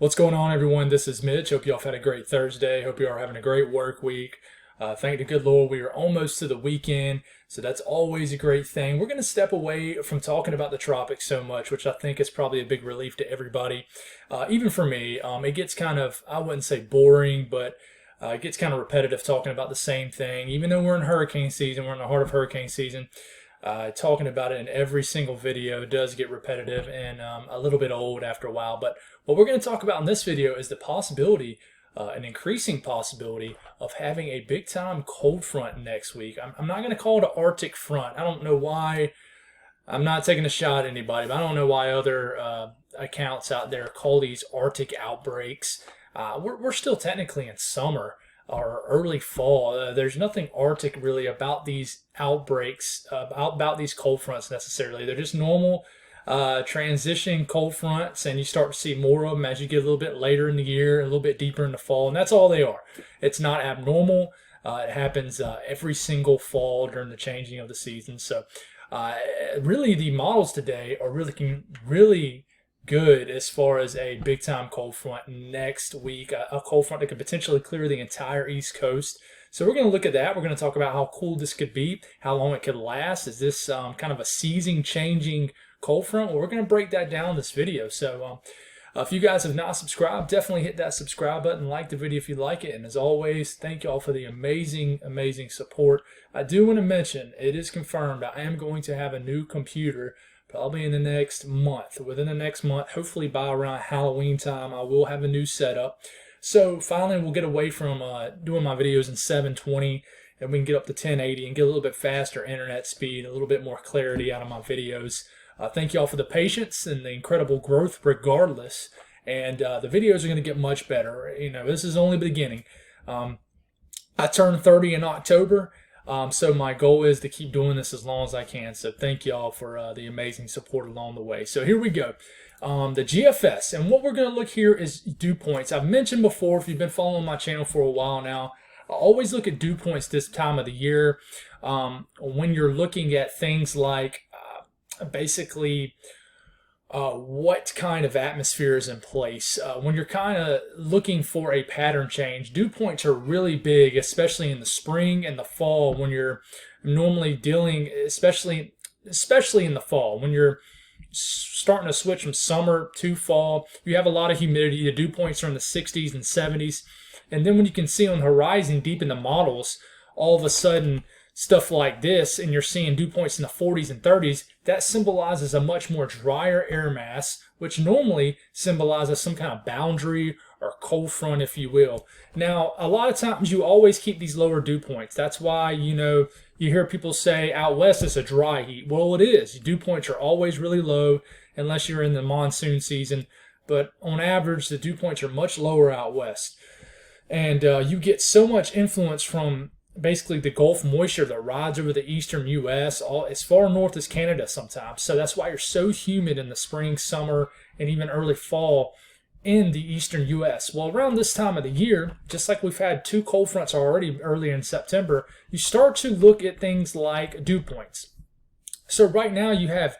What's going on, everyone? This is Mitch. Hope you all had a great Thursday. Hope you are having a great work week. Thank the good Lord, we are almost to the weekend, so that's always a great thing. We're going to step away from talking about the tropics so much, which I think is probably a big relief to everybody. Even for me, it gets kind of, I wouldn't say boring, but it gets kind of repetitive talking about the same thing. Even though we're in hurricane season, we're in the heart of hurricane season. Talking about it in every single video does get repetitive and a little bit old after a while. But what we're going to talk about in this video is the possibility, an increasing possibility, of having a big time cold front next week. I'm not going to call it an Arctic front. I don't know why. I'm not taking a shot at anybody, but I don't know why other accounts out there call these Arctic outbreaks. We're still technically in summer or early fall. There's nothing Arctic really about these outbreaks, about these cold fronts necessarily. They're just normal transition cold fronts, and you start to see more of them as you get a little bit later in the year, a little bit deeper in the fall, and that's all they are. It's not abnormal. It happens every single fall during the changing of the season. So really the models today are really good as far as a big time cold front next week, a cold front that could potentially clear the entire East Coast. So we're going to look at that. We're going to talk about how cool this could be, how long it could last. Is this kind of a season changing cold front? Well, we're going to break that down in this video. So if you guys have not subscribed, definitely hit that subscribe button, like the video if you like it. And as always, thank you all for the amazing support. I do want to mention, it is confirmed, I am going to have a new computer probably in the next month. Within the next month, hopefully by around Halloween time, I will have a new setup. So finally, we'll get away from doing my videos in 720, and we can get up to 1080 and get a little bit faster internet speed, a little bit more clarity out of my videos. Thank you all for the patience and the incredible growth regardless. And the videos are going to get much better. You know, this is only the beginning. I turned 30 in October. So my goal is to keep doing this as long as I can. So thank y'all for the amazing support along the way. So here we go. The GFS. And what we're going to look here is dew points. I've mentioned before, if you've been following my channel for a while now, I always look at dew points this time of the year. When you're looking at things like basically what kind of atmosphere is in place. When you're kind of looking for a pattern change, dew points are really big, especially in the spring and the fall when you're normally dealing, especially in the fall, when you're starting to switch from summer to fall. You have a lot of humidity. The dew points are in the 60s and 70s. And then when you can see on the horizon deep in the models, all of a sudden stuff like this, and you're seeing dew points in the 40s and 30s, that symbolizes a much more drier air mass, which normally symbolizes some kind of boundary or cold front, if you will. Now, a lot of times you always keep these lower dew points. That's why, you hear people say out west it's a dry heat. Well, it is. Dew points are always really low unless you're in the monsoon season. But on average, the dew points are much lower out west. And you get so much influence from basically the Gulf moisture that rides over the eastern U.S., all as far north as Canada sometimes. So that's why you're so humid in the spring, summer, and even early fall in the eastern U.S. Well, around this time of the year, just like we've had two cold fronts already earlier in September, you start to look at things like dew points. So right now you have,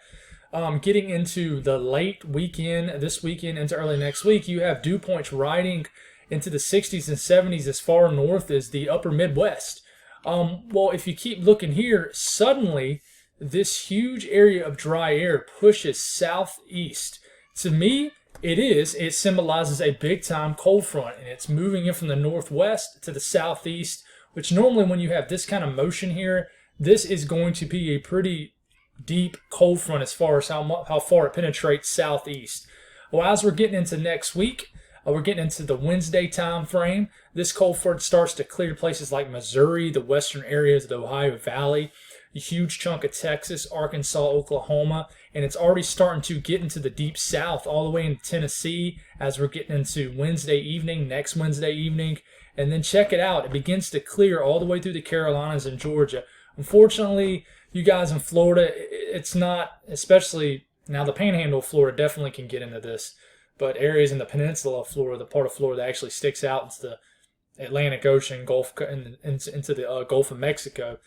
getting into the late weekend, this weekend into early next week, you have dew points riding into the 60s and 70s as far north as the upper Midwest. Well, if you keep looking here, suddenly this huge area of dry air pushes southeast. To me, it symbolizes a big time cold front, and it's moving in from the northwest to the southeast, which normally when you have this kind of motion here, this is going to be a pretty deep cold front as far as how far it penetrates southeast. Well, as we're getting into next week, we're getting into the Wednesday time frame. This cold front starts to clear places like Missouri, the western areas of the Ohio Valley, a huge chunk of Texas, Arkansas, Oklahoma, and it's already starting to get into the deep south all the way into Tennessee as we're getting into next Wednesday evening. And then check it out. It begins to clear all the way through the Carolinas and Georgia. Unfortunately, you guys in Florida, it's not, especially now the panhandle of Florida definitely can get into this. But areas in the peninsula of Florida, the part of Florida that actually sticks out into the Atlantic Ocean, Gulf, and into the Gulf of Mexico,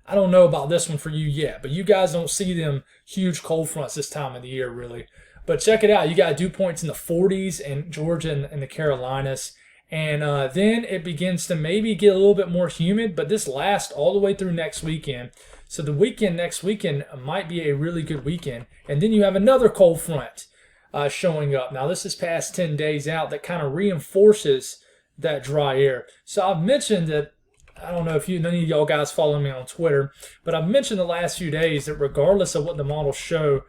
I don't know about this one for you yet. But you guys don't see them huge cold fronts this time of the year, really. But check it out. You got dew points in the 40s in Georgia and the Carolinas. And then it begins to maybe get a little bit more humid, but this lasts all the way through next weekend. So the weekend next weekend might be a really good weekend. And then you have another cold front showing up. Now this is past 10 days out that kind of reinforces that dry air. So I've mentioned that, I don't know if none of y'all guys follow me on Twitter, but I've mentioned the last few days that regardless of what the models show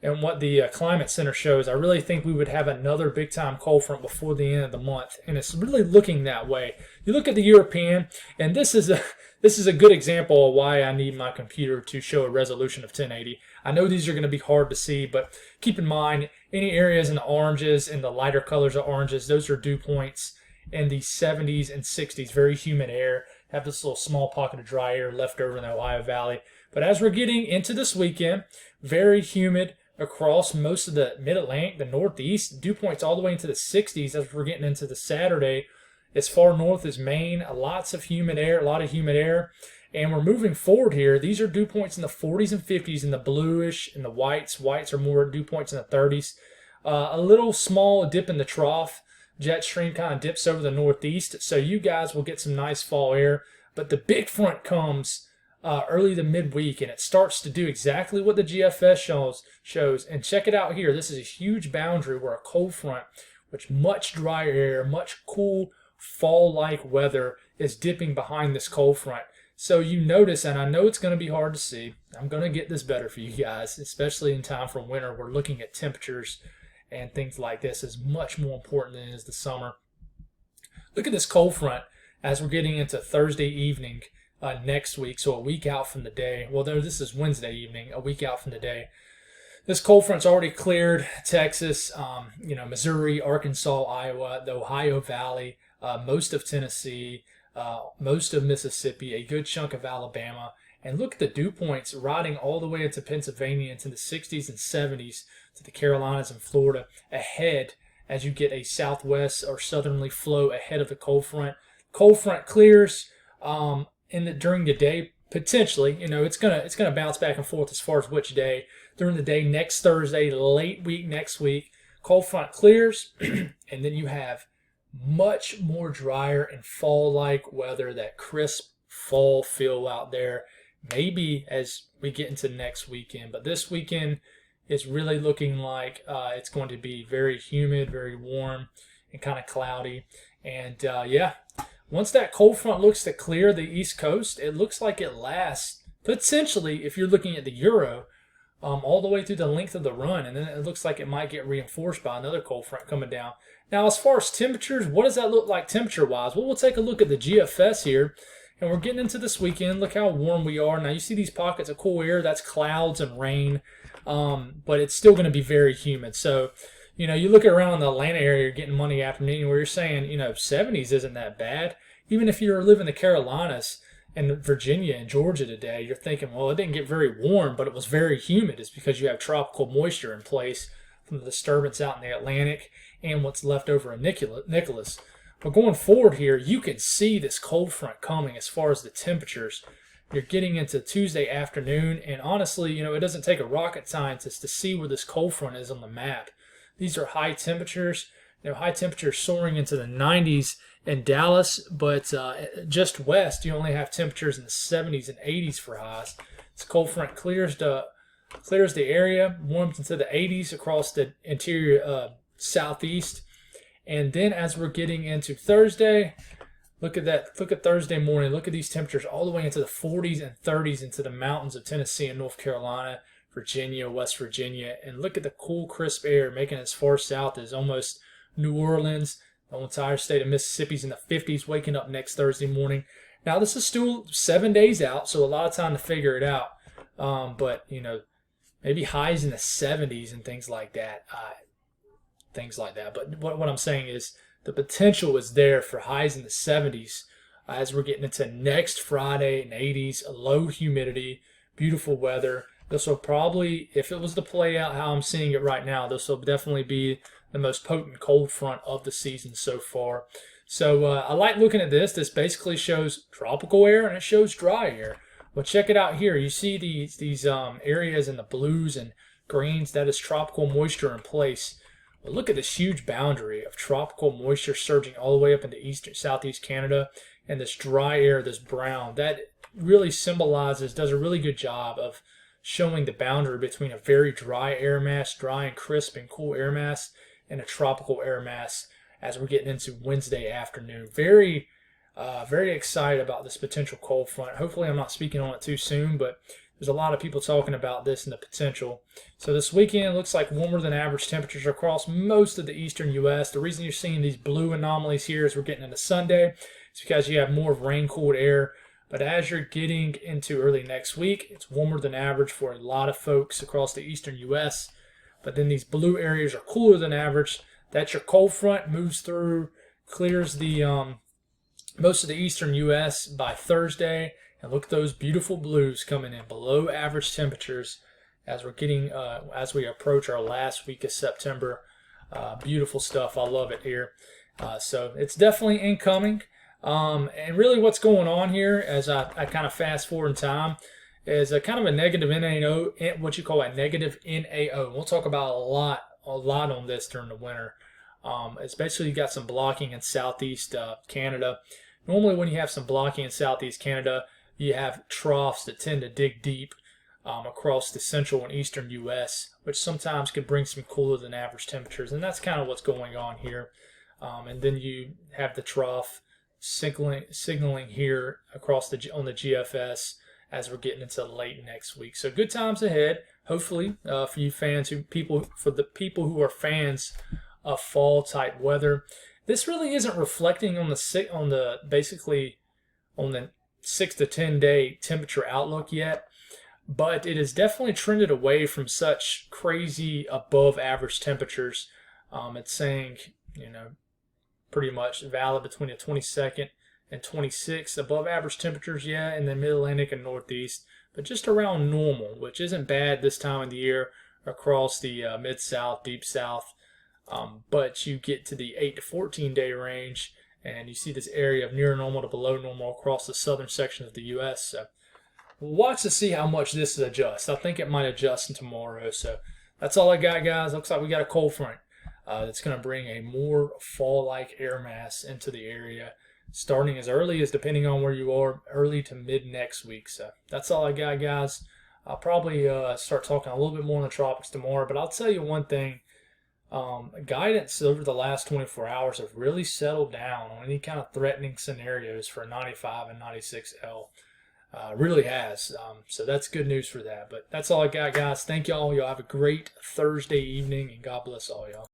and what the Climate Center shows, I really think we would have another big-time cold front before the end of the month, and it's really looking that way. You look at the European, and this is a good example of why I need my computer to show a resolution of 1080. I know these are going to be hard to see, but keep in mind, any areas in the oranges and the lighter colors of oranges, those are dew points in the 70s and 60s, very humid air. Have this little small pocket of dry air left over in the Ohio Valley. But as we're getting into this weekend, very humid across most of the mid-Atlantic, the Northeast, dew points all the way into the 60s as we're getting into the Saturday. As far north as Maine, lots of humid air, a lot of humid air. And we're moving forward here. These are dew points in the 40s and 50s in the bluish and the whites. Whites are more dew points in the 30s. A little small dip in the trough. Jet stream kind of dips over the Northeast, so you guys will get some nice fall air. But the big front comes early to midweek, and it starts to do exactly what the GFS shows. And check it out here. This is a huge boundary where a cold front, which much drier air, much cool fall-like weather is dipping behind this cold front. So you notice, and I know it's going to be hard to see. I'm going to get this better for you guys, especially in time for winter. We're looking at temperatures and things like this is much more important than it is the summer. Look at this cold front as we're getting into Thursday evening next week, so a week out from the day. Well, this is Wednesday evening, a week out from the day. This cold front's already cleared Texas, Missouri, Arkansas, Iowa, the Ohio Valley, most of Tennessee, most of Mississippi, a good chunk of Alabama. And look at the dew points riding all the way into Pennsylvania, into the 60s and 70s, to the Carolinas and Florida, ahead as you get a southwest or southerly flow ahead of the cold front. Cold front clears during the day, potentially. It's gonna bounce back and forth as far as which day. During the day next Thursday, late week next week, cold front clears, and then you have much more drier and fall-like weather, that crisp fall feel out there. Maybe as we get into next weekend, but this weekend is really looking like it's going to be very humid, very warm, and kind of cloudy. And once that cold front looks to clear the East Coast, it looks like it lasts potentially, if you're looking at the Euro, all the way through the length of the run, and then it looks like it might get reinforced by another cold front coming down. Now, as far as temperatures, what does that look like temperature-wise? Well, we'll take a look at the GFS here. And we're getting into this weekend. Look how warm we are. Now, you see these pockets of cool air. That's clouds and rain. But it's still going to be very humid. So, you look around the Atlanta area, you're getting Monday afternoon where you're saying, 70s isn't that bad. Even if you're living in the Carolinas and Virginia and Georgia today, you're thinking, well, it didn't get very warm, but it was very humid. It's because you have tropical moisture in place from the disturbance out in the Atlantic and what's left over in Nicholas. But going forward here, you can see this cold front coming as far as the temperatures. You're getting into Tuesday afternoon, and honestly, it doesn't take a rocket scientist to see where this cold front is on the map. These are high temperatures. High temperatures soaring into the 90s in Dallas, but just west, you only have temperatures in the 70s and 80s for highs. This cold front clears the area, warms into the 80s across the interior southeast. And then as we're getting into Thursday, look at that. Look at Thursday morning. Look at these temperatures all the way into the 40s and 30s into the mountains of Tennessee and North Carolina, Virginia, West Virginia. And look at the cool, crisp air making it as far south as almost New Orleans. The entire state of Mississippi's in the 50s, waking up next Thursday morning. Now, this is still 7 days out, so a lot of time to figure it out. But, maybe highs in the 70s and things like that. But what I'm saying is the potential is there for highs in the 70s as we're getting into next Friday in 80s, low humidity, beautiful weather. This will probably, if it was to play out how I'm seeing it right now, this will definitely be the most potent cold front of the season so far. So I like looking at this. This basically shows tropical air and it shows dry air. Well, check it out here. You see these areas in the blues and greens, that is tropical moisture in place. But look at this huge boundary of tropical moisture surging all the way up into eastern, southeast Canada, and this dry air, this brown. That really symbolizes, does a really good job of showing the boundary between a very dry air mass, dry and crisp and cool air mass, and a tropical air mass as we're getting into Wednesday afternoon. Very excited about this potential cold front. Hopefully I'm not speaking on it too soon, but there's a lot of people talking about this and the potential. So this weekend looks like warmer than average temperatures across most of the eastern U.S. The reason you're seeing these blue anomalies here as we're getting into Sunday is because you have more of rain-cooled air. But as you're getting into early next week, it's warmer than average for a lot of folks across the eastern U.S. But then these blue areas are cooler than average. That's your cold front, moves through, clears the most of the eastern U.S. by Thursday. And look at those beautiful blues coming in, below average temperatures as we're getting as we approach our last week of September. Beautiful stuff. I love it here. So it's definitely incoming. And really what's going on here as I kind of fast forward in time is a kind of a negative NAO, what you call a negative NAO. We'll talk about a lot on this during the winter. Especially you got some blocking in southeast Canada. Normally when you have some blocking in southeast Canada, you have troughs that tend to dig deep across the central and eastern U.S., which sometimes can bring some cooler than average temperatures, and that's kind of what's going on here. And then you have the trough signaling here across on the GFS as we're getting into late next week. So good times ahead, hopefully, for you fans, for the people who are fans of fall type weather. This really isn't reflecting on the 6 to 10 day temperature outlook yet, but it has definitely trended away from such crazy above average temperatures. It's saying, pretty much valid between the 22nd and 26th. Above average temperatures, yeah, in the mid-Atlantic and Northeast, but just around normal, which isn't bad this time of the year across the mid-South, deep South. But you get to the 8 to 14 day range, and you see this area of near normal to below normal across the southern section of the U.S. So we'll watch to see how much this adjusts. I think it might adjust tomorrow. So that's all I got, guys. Looks like we got a cold front that's going to bring a more fall-like air mass into the area, starting as early as, depending on where you are, early to mid next week. So that's all I got, guys. I'll probably start talking a little bit more on the tropics tomorrow, but I'll tell you one thing. Guidance over the last 24 hours have really settled down on any kind of threatening scenarios for 95 and 96L. Really has. So that's good news for that. But that's all I got, guys. Thank y'all. Y'all have a great Thursday evening, and God bless all y'all.